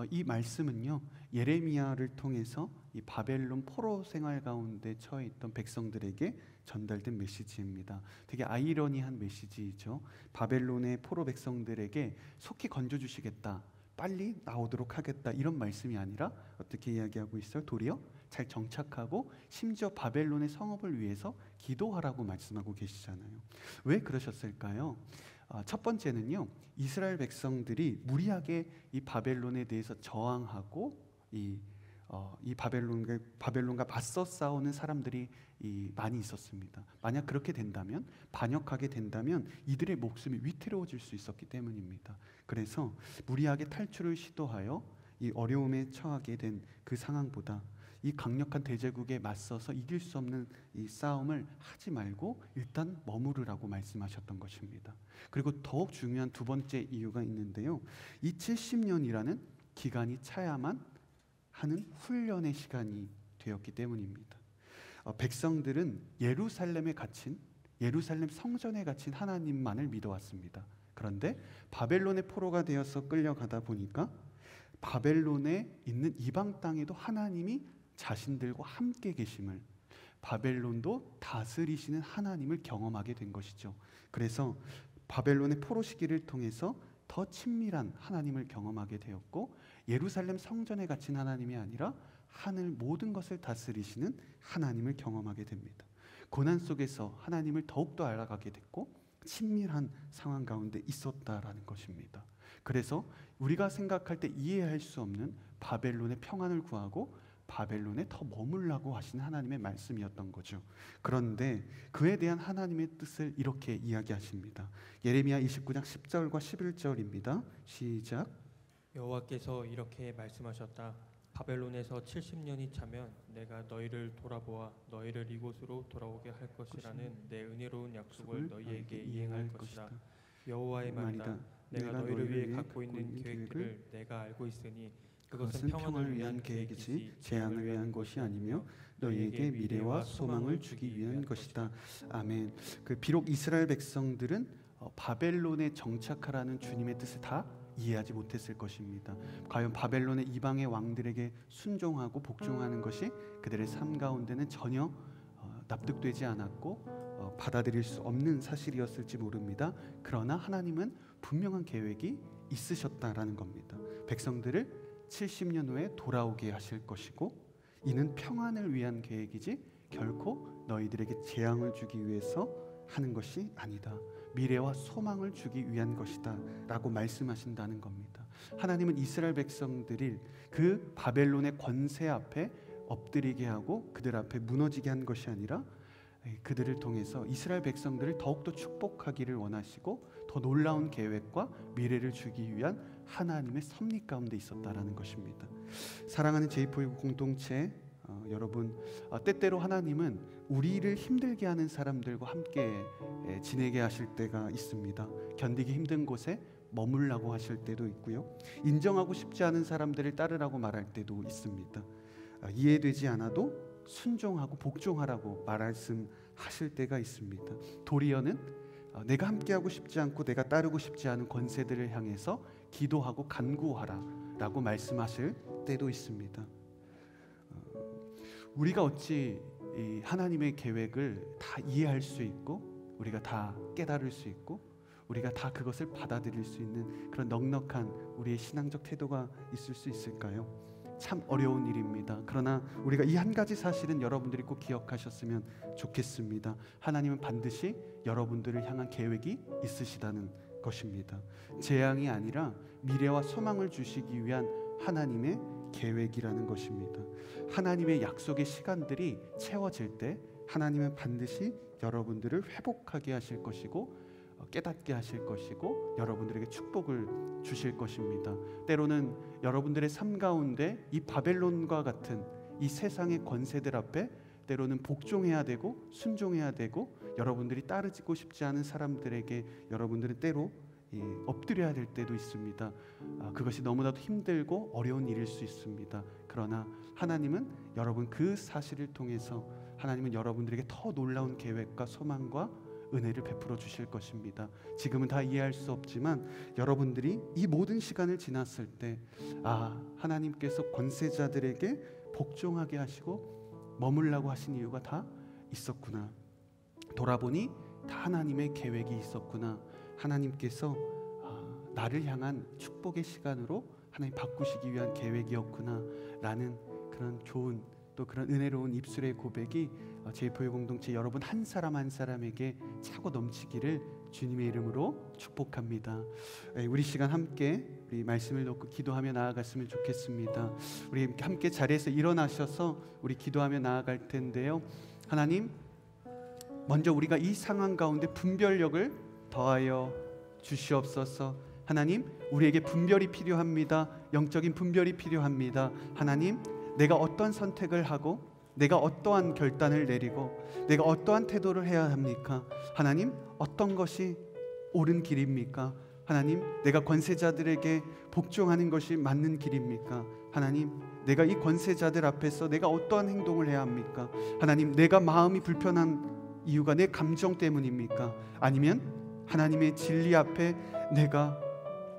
이 말씀은요, 예레미야를 통해서 이 바벨론 포로 생활 가운데 처해 있던 백성들에게 전달된 메시지입니다. 되게 아이러니한 메시지이죠. 바벨론의 포로 백성들에게 속히 건져주시겠다, 빨리 나오도록 하겠다, 이런 말씀이 아니라 어떻게 이야기하고 있어요? 도리어 잘 정착하고 심지어 바벨론의 성읍을 위해서 기도하라고 말씀하고 계시잖아요. 왜 그러셨을까요? 첫 번째는요, 이스라엘 백성들이 무리하게 이 바벨론에 대해서 저항하고 이 바벨론과 맞서 싸우는 사람들이 많이 있었습니다. 만약 그렇게 된다면, 반역하게 된다면 이들의 목숨이 위태로워질 수 있었기 때문입니다. 그래서 무리하게 탈출을 시도하여 이 어려움에 처하게 된 그 상황보다 이 강력한 대제국에 맞서서 이길 수 없는 이 싸움을 하지 말고 일단 머무르라고 말씀하셨던 것입니다. 그리고 더욱 중요한 두 번째 이유가 있는데요, 이 70년이라는 기간이 차야만 하는 훈련의 시간이 되었기 때문입니다. 백성들은 예루살렘에 갇힌, 예루살렘 성전에 갇힌 하나님만을 믿어왔습니다. 그런데 바벨론의 포로가 되어서 끌려가다 보니까 바벨론에 있는 이방 땅에도 하나님이 자신들과 함께 계심을, 바벨론도 다스리시는 하나님을 경험하게 된 것이죠. 그래서 바벨론의 포로 시기를 통해서 더 친밀한 하나님을 경험하게 되었고, 예루살렘 성전에 갇힌 하나님이 아니라 하늘 모든 것을 다스리시는 하나님을 경험하게 됩니다. 고난 속에서 하나님을 더욱더 알아가게 됐고 친밀한 상황 가운데 있었다라는 것입니다. 그래서 우리가 생각할 때 이해할 수 없는 바벨론의 평안을 구하고 바벨론에 더 머물라고 하신 하나님의 말씀이었던 거죠. 그런데 그에 대한 하나님의 뜻을 이렇게 이야기하십니다. 예레미야 29장 10절과 11절입니다. 시작. 여호와께서 이렇게 말씀하셨다. 바벨론에서 70년이 차면 내가 너희를 돌아보아 너희를 이곳으로 돌아오게 할 것이라는 내 은혜로운 약속을 너희에게 이행할 것이다. 여호와의 말이다. 내가 너희를 위해 갖고 있는 계획들을 내가 알고 있으니 그것은 평안을 위한 계획이지 재앙을 위한 것이 아니며 너희에게 미래와 소망을 주기 위한 것이다. 아멘. 비록 이스라엘 백성들은 바벨론에 정착하라는 주님의 뜻을 다 이해하지 못했을 것입니다. 과연 바벨론의 이방의 왕들에게 순종하고 복종하는 것이 그들의 삶 가운데는 전혀 납득되지 않았고 받아들일 수 없는 사실이었을지 모릅니다. 그러나 하나님은 분명한 계획이 있으셨다라는 겁니다. 백성들을 70년 후에 돌아오게 하실 것이고 이는 평안을 위한 계획이지 결코 너희들에게 재앙을 주기 위해서 하는 것이 아니다. 미래와 소망을 주기 위한 것이다 라고 말씀하신다는 겁니다. 하나님은 이스라엘 백성들이 그 바벨론의 권세 앞에 엎드리게 하고 그들 앞에 무너지게 한 것이 아니라 그들을 통해서 이스라엘 백성들을 더욱더 축복하기를 원하시고 더 놀라운 계획과 미래를 주기 위한 하나님의 섭리 가운데 있었다라는 것입니다. 사랑하는 제2포 공동체 여러분, 때때로 하나님은 우리를 힘들게 하는 사람들과 함께 지내게 하실 때가 있습니다. 견디기 힘든 곳에 머물라고 하실 때도 있고요. 인정하고 싶지 않은 사람들을 따르라고 말할 때도 있습니다. 이해되지 않아도 순종하고 복종하라고 말씀하실 때가 있습니다. 도리어는 내가 함께하고 싶지 않고 내가 따르고 싶지 않은 권세들을 향해서 기도하고 간구하라 라고 말씀하실 때도 있습니다. 우리가 어찌 이 하나님의 계획을 다 이해할 수 있고 우리가 다 깨달을 수 있고 우리가 다 그것을 받아들일 수 있는 그런 넉넉한 우리의 신앙적 태도가 있을 수 있을까요? 참 어려운 일입니다. 그러나 우리가 이 한 가지 사실은 여러분들이 꼭 기억하셨으면 좋겠습니다. 하나님은 반드시 여러분들을 향한 계획이 있으시다는 것입니다. 재앙이 아니라 미래와 소망을 주시기 위한 하나님의 계획이라는 것입니다. 하나님의 약속의 시간들이 채워질 때 하나님은 반드시 여러분들을 회복하게 하실 것이고 깨닫게 하실 것이고 여러분들에게 축복을 주실 것입니다. 때로는 여러분들의 삶 가운데 이 바벨론과 같은 이 세상의 권세들 앞에 때로는 복종해야 되고 순종해야 되고 여러분들이 따르고 싶지 않은 사람들에게 여러분들은 때로 엎드려야 될 때도 있습니다. 그것이 너무나도 힘들고 어려운 일일 수 있습니다. 그러나 하나님은 여러분 그 사실을 통해서 하나님은 여러분들에게 더 놀라운 계획과 소망과 은혜를 베풀어 주실 것입니다. 지금은 다 이해할 수 없지만 여러분들이 이 모든 시간을 지났을 때 하나님께서 권세자들에게 복종하게 하시고 머물라고 하신 이유가 다 있었구나. 돌아보니 다 하나님의 계획이 있었구나. 하나님께서 나를 향한 축복의 시간으로 하나님 바꾸시기 위한 계획이었구나 라는 그런 좋은 또 그런 은혜로운 입술의 고백이 제2포의 공동체 여러분 한 사람 한 사람에게 차고 넘치기를 주님의 이름으로 축복합니다. 우리 시간 함께 우리 말씀을 놓고 기도하며 나아갔으면 좋겠습니다. 우리 함께 자리에서 일어나셔서 우리 기도하며 나아갈 텐데요. 하나님, 먼저 우리가 이 상황 가운데 분별력을 더하여 주시옵소서. 하나님, 우리에게 분별이 필요합니다. 영적인 분별이 필요합니다. 하나님, 내가 어떤 선택을 하고 내가 어떠한 결단을 내리고 내가 어떠한 태도를 해야 합니까? 하나님, 어떤 것이 옳은 길입니까? 하나님, 내가 권세자들에게 복종하는 것이 맞는 길입니까? 하나님, 내가 이 권세자들 앞에서 내가 어떠한 행동을 해야 합니까? 하나님, 내가 마음이 불편한 이유가 내 감정 때문입니까? 아니면 하나님의 진리 앞에 내가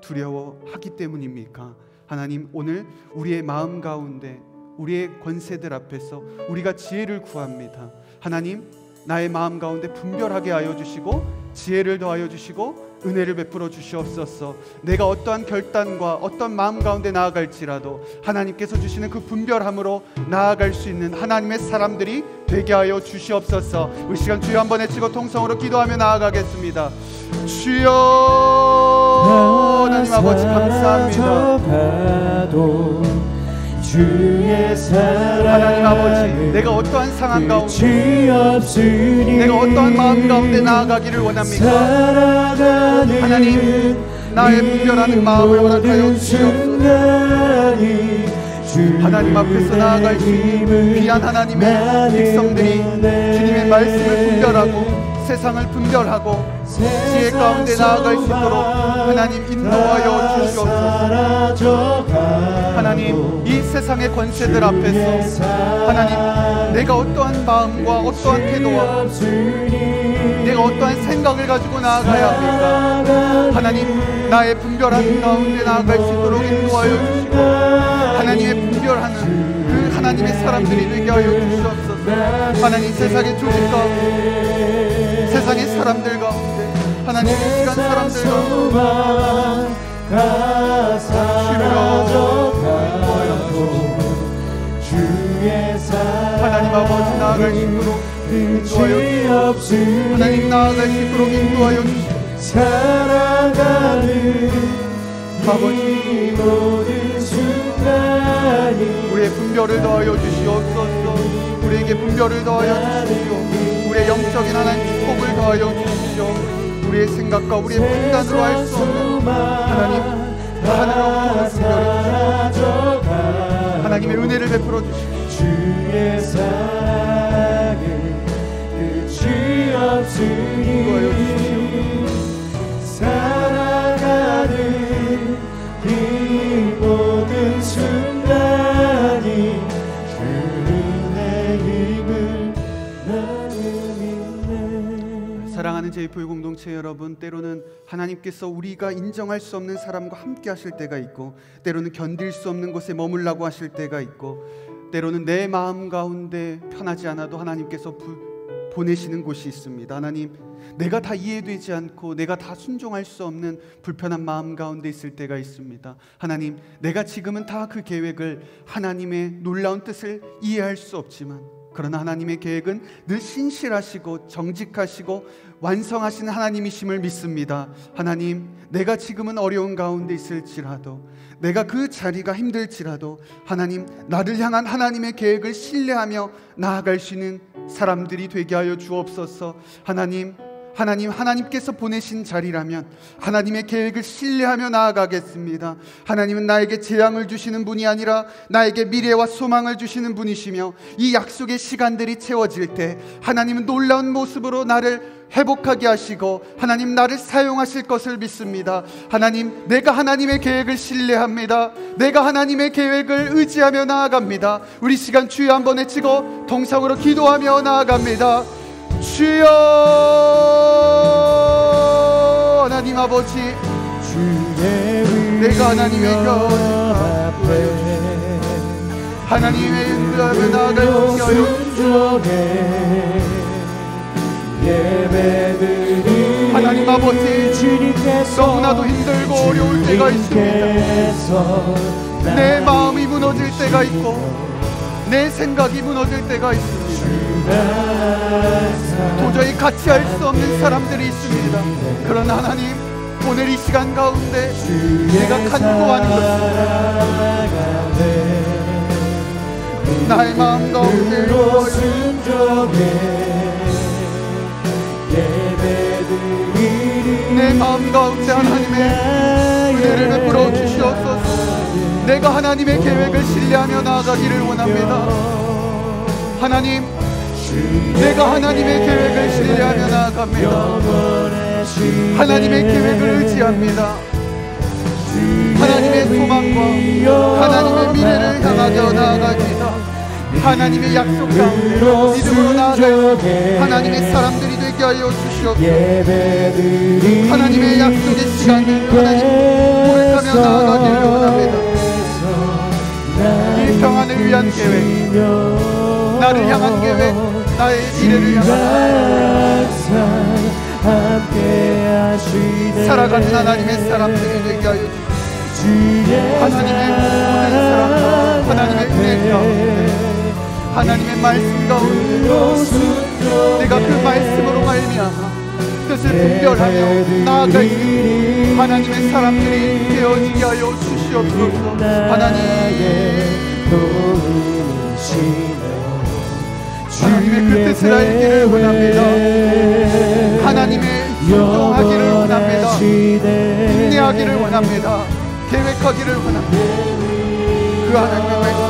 두려워하기 때문입니까? 하나님, 오늘 우리의 마음 가운데 우리의 권세들 앞에서 우리가 지혜를 구합니다. 하나님, 나의 마음 가운데 분별하게 하여 주시고 지혜를 더하여 주시고 은혜를 베풀어 주시옵소서. 내가 어떠한 결단과 어떤 마음 가운데 나아갈지라도 하나님께서 주시는 그 분별함으로 나아갈 수 있는 하나님의 사람들이 되게 하여 주시옵소서. 우리 시간 주여 한번 외치고 통성으로 기도하며 나아가겠습니다. 주여, 하나님 아버지 감사합니다. 주의 사랑 하나님 아버지, 내가 어떠한 상황 가운데 내가 어떠한 마음 가운데 나아가기를 원합니까? 하나님, 나의 분별하는 마음을 허락하여 주시옵소서. 하나님 앞에서 나아갈 수 있는 귀한 하나님의 백성들이 주님의 말씀을 분별하고 세상을 분별하고 지혜 가운데 나아갈 수 있도록 하나님 인도하여 주시옵소서. 하나님, 이 세상의 권세들 앞에서 하나님, 내가 어떠한 마음과 어떠한 태도와 내가 어떠한 생각을 가지고 나아가야 합니까? 하나님, 나의 분별한 가운데 나아갈 수 있도록 인도하여 주시고 하나님의 분별하는 그 하나님의 사람들이 되게 하여 주시옵소서. 하나님, 세상의 조직 가운데 세상의 사람들 가운데 하나님, 이 시간 사람들 가운데 하나님 아버지 나아갈 수 있도록 인도하여 주시옵소서. 하나님, 나아갈 수 있도록 인도하여 주시옵소서. 살아가는 아버지 모든 순간이 우리의 분별을 더하여 주시옵소서. 우리에게 분별을 더하여 주시오. 우리의 영적인 하나님 축복을 더하여 주시오. 우리의 생각과 우리의 판단으로 할 수 없는 하나님, 하늘로부터 분별해 주시오. 하나님의 은혜를 베풀어 주시오. 주의 사랑은 끝이 없으니 살아가는 이 모든 순간이 주의 힘을 나는 믿네. 사랑하는 제2포의 공동체 여러분, 때로는 하나님께서 우리가 인정할 수 없는 사람과 함께 하실 때가 있고 때로는 견딜 수 없는 곳에 머물라고 하실 때가 있고 때로는 내 마음 가운데 편하지 않아도 하나님께서 보내시는 곳이 있습니다. 하나님, 내가 다 이해되지 않고 내가 다 순종할 수 없는 불편한 마음 가운데 있을 때가 있습니다. 하나님, 내가 지금은 다 그 계획을 하나님의 놀라운 뜻을 이해할 수 없지만 그러나 하나님의 계획은 늘 신실하시고 정직하시고 완성하시는 하나님이심을 믿습니다. 하나님, 내가 지금은 어려운 가운데 있을지라도 내가 그 자리가 힘들지라도 하나님, 나를 향한 하나님의 계획을 신뢰하며 나아갈 수 있는 사람들이 되게 하여 주옵소서. 하나님, 하나님께서 보내신 자리라면 하나님의 계획을 신뢰하며 나아가겠습니다. 하나님은 나에게 재앙을 주시는 분이 아니라 나에게 미래와 소망을 주시는 분이시며, 이 약속의 시간들이 채워질 때 하나님은 놀라운 모습으로 나를 회복하게 하시고 하나님 나를 사용하실 것을 믿습니다. 하나님, 내가 하나님의 계획을 신뢰합니다. 내가 하나님의 계획을 의지하며 나아갑니다. 우리 시간 주여 한번 외치고 동성으로 기도하며 나아갑니다. 주여, 하나님 아버지, 내가 하나님의 앞에 하나님의 인도하며 나아갈 수 있게 하나님 아버지, 너무나도 힘들고 어려울 때가 있습니다. 내 마음이 무너질 때가 있고 내 생각이 무너질 때가 있습니다. 도저히 같이 할 수 없는 사람들이 있습니다. 그러나 하나님, 오늘 이 시간 가운데 내가 간구하는 것은 나의 마음 가운데 내 마음 가운데 하나님의 은혜를 베풀어 주시옵소서. 내가 하나님의 계획을 신뢰하며 나아가기를 원합니다. 하나님, 내가 하나님의 계획을 신뢰하며 나아갑니다. 하나님의 계획을 의지합니다. 하나님의 소망과 하나님의 미래를 향하여 나아갑니다. 하나님의 약속 가운데 믿음으로 나아갈 하나님의 사람들이 되게 하여 주시옵소서. 하나님의 약속의 시간을 하나님 고백하며 나아가기를 원합니다. 이 평안을 위한 계획, 나를 향한 계획, 나의 미래를 향한 살아가는 하나님의 사람들이 되게 하여 주시옵소서. 하나님의 모든 사랑과 하나님의 은혜 가운데, 하나님의 말씀 가운데 내가 그 말씀으로 말미암아 뜻을 분별하며 나아갈 수 있는 하나님의 사람들이 되어지게 하여 주시옵소서. 하나님의 그 뜻을 알기를 원합니다. 하나님의 순종하기를 원합니다. 인내하기를 원합니다. 계획하기를 원합니다. 그 하나님의 말씀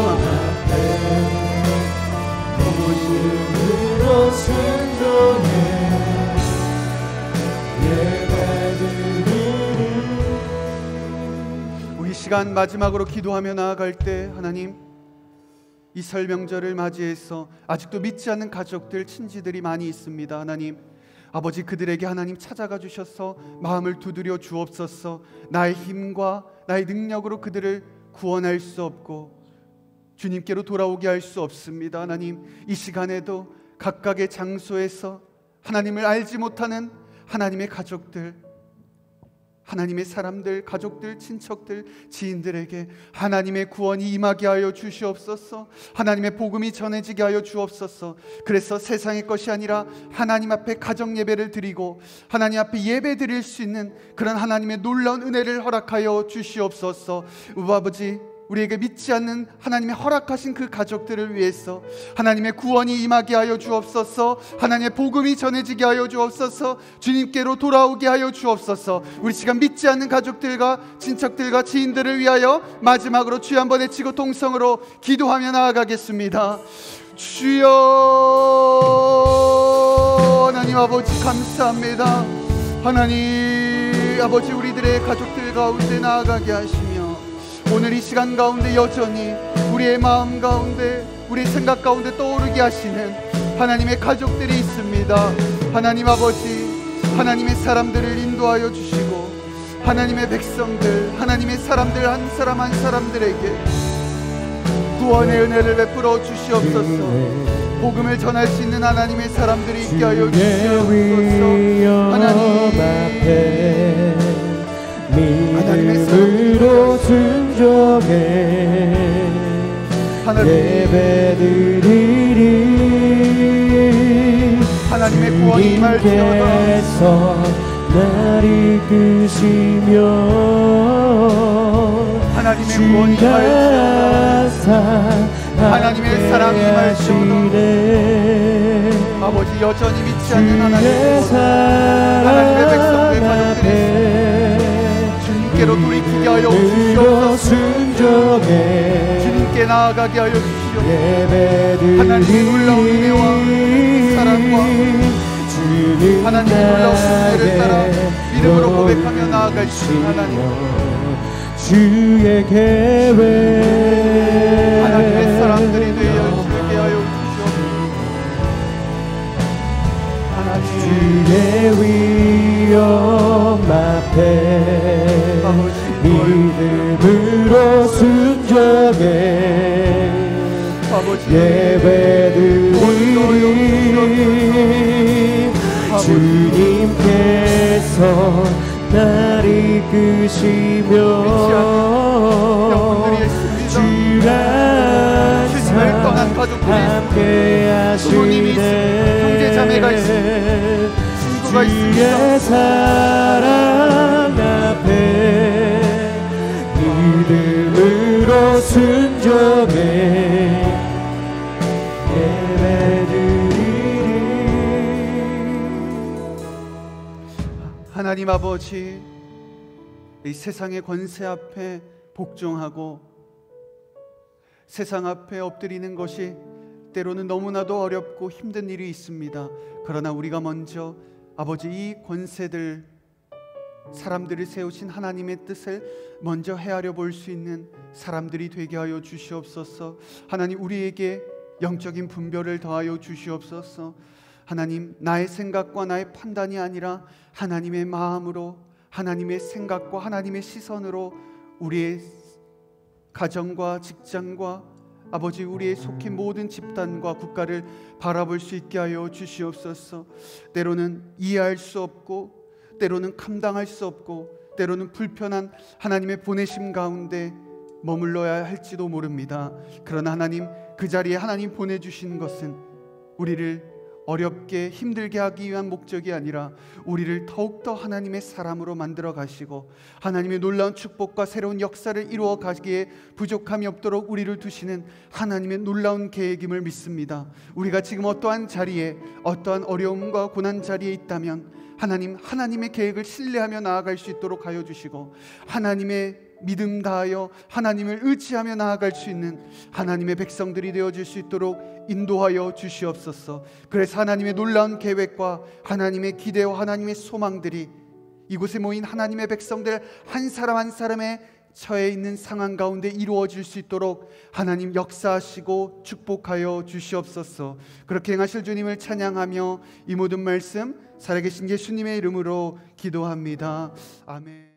우리 시간 마지막으로 기도하며 나아갈 때, 하나님, 이 설 명절을 맞이해서 아직도 믿지 않는 가족들, 친지들이 많이 있습니다. 하나님 아버지, 그들에게 하나님 찾아가 주셔서 마음을 두드려 주옵소서. 나의 힘과 나의 능력으로 그들을 구원할 수 없고 주님께로 돌아오게 할 수 없습니다. 하나님, 이 시간에도 각각의 장소에서 하나님을 알지 못하는 하나님의 가족들, 하나님의 사람들, 가족들, 친척들, 지인들에게 하나님의 구원이 임하게 하여 주시옵소서. 하나님의 복음이 전해지게 하여 주옵소서. 그래서 세상의 것이 아니라 하나님 앞에 가정 예배를 드리고 하나님 앞에 예배 드릴 수 있는 그런 하나님의 놀라운 은혜를 허락하여 주시옵소서. 아버지, 우리에게 믿지 않는 하나님의 허락하신 그 가족들을 위해서 하나님의 구원이 임하게 하여 주옵소서. 하나님의 복음이 전해지게 하여 주옵소서. 주님께로 돌아오게 하여 주옵소서. 우리 시간 믿지 않는 가족들과 친척들과 지인들을 위하여 마지막으로 주여 한번 외치고 동성으로 기도하며 나아가겠습니다. 주여, 하나님 아버지 감사합니다. 하나님 아버지, 우리들의 가족들 가운데 나아가게 하시며 오늘 이 시간 가운데 여전히 우리의 마음 가운데, 우리의 생각 가운데 떠오르게 하시는 하나님의 가족들이 있습니다. 하나님 아버지, 하나님의 사람들을 인도하여 주시고 하나님의 백성들, 하나님의 사람들 한 사람 한 사람들에게 구원의 은혜를 베풀어 주시옵소서. 복음을 전할 수 있는 하나님의 사람들이 있게 하여 주시옵소서. 믿음으로 순종해 예배드리리. 하나님의 구원이 임할지어다. 나를 이끄시며 하나님의 구원이 임할지어다. 하나님의 사랑이 임할지어다. 아버지, 여전히 믿지 않는 하나님의 자리에 나아가게 하여 주시옵소서. 예배드리리 하나님의 놀라운 은혜와 사랑과 하나님의 놀라운 은혜를 따라 믿음으로 고백하며 나아갈 수 있는 하나님, 주의 계획 하나님의 사람들이 되게 하여 주시옵소서. 주의 위엄 앞에 믿음으로 순종해 예배드리리 주님께서 날 이끄시며 주가 함께 하시네 주의 사랑 앞에 믿음으로 순종해 예배드리리. 하나님 아버지, 이 세상의 권세 앞에 복종하고 세상 앞에 엎드리는 것이 때로는 너무나도 어렵고 힘든 일이 있습니다. 그러나 우리가 먼저 아버지 이 권세들, 사람들을 세우신 하나님의 뜻을 먼저 헤아려 볼 수 있는 사람들이 되게 하여 주시옵소서. 하나님, 우리에게 영적인 분별을 더하여 주시옵소서. 하나님, 나의 생각과 나의 판단이 아니라 하나님의 마음으로, 하나님의 생각과 하나님의 시선으로 우리의 가정과 직장과 아버지 우리의 속힌 모든 집단과 국가를 바라볼 수 있게 하여 주시옵소서. 때로는 이해할 수 없고, 때로는 감당할 수 없고, 때로는 불편한 하나님의 보내심 가운데 머물러야 할지도 모릅니다. 그러나 하나님, 그 자리에 하나님 보내주신 것은 우리를 어렵게 힘들게 하기 위한 목적이 아니라 우리를 더욱더 하나님의 사람으로 만들어 가시고 하나님의 놀라운 축복과 새로운 역사를 이루어 가기에 부족함이 없도록 우리를 두시는 하나님의 놀라운 계획임을 믿습니다. 우리가 지금 어떠한 자리에, 어떠한 어려움과 고난 자리에 있다면 하나님의 계획을 신뢰하며 나아갈 수 있도록 하여 주시고, 하나님의 믿음 다하여 하나님을 의지하며 나아갈 수 있는 하나님의 백성들이 되어질 수 있도록 인도하여 주시옵소서. 그래서 하나님의 놀라운 계획과 하나님의 기대와 하나님의 소망들이 이곳에 모인 하나님의 백성들 한 사람 한 사람의 처해 있는 상황 가운데 이루어질 수 있도록 하나님 역사하시고 축복하여 주시옵소서. 그렇게 행하실 주님을 찬양하며 이 모든 말씀 살아계신 예수님의 이름으로 기도합니다. 아멘.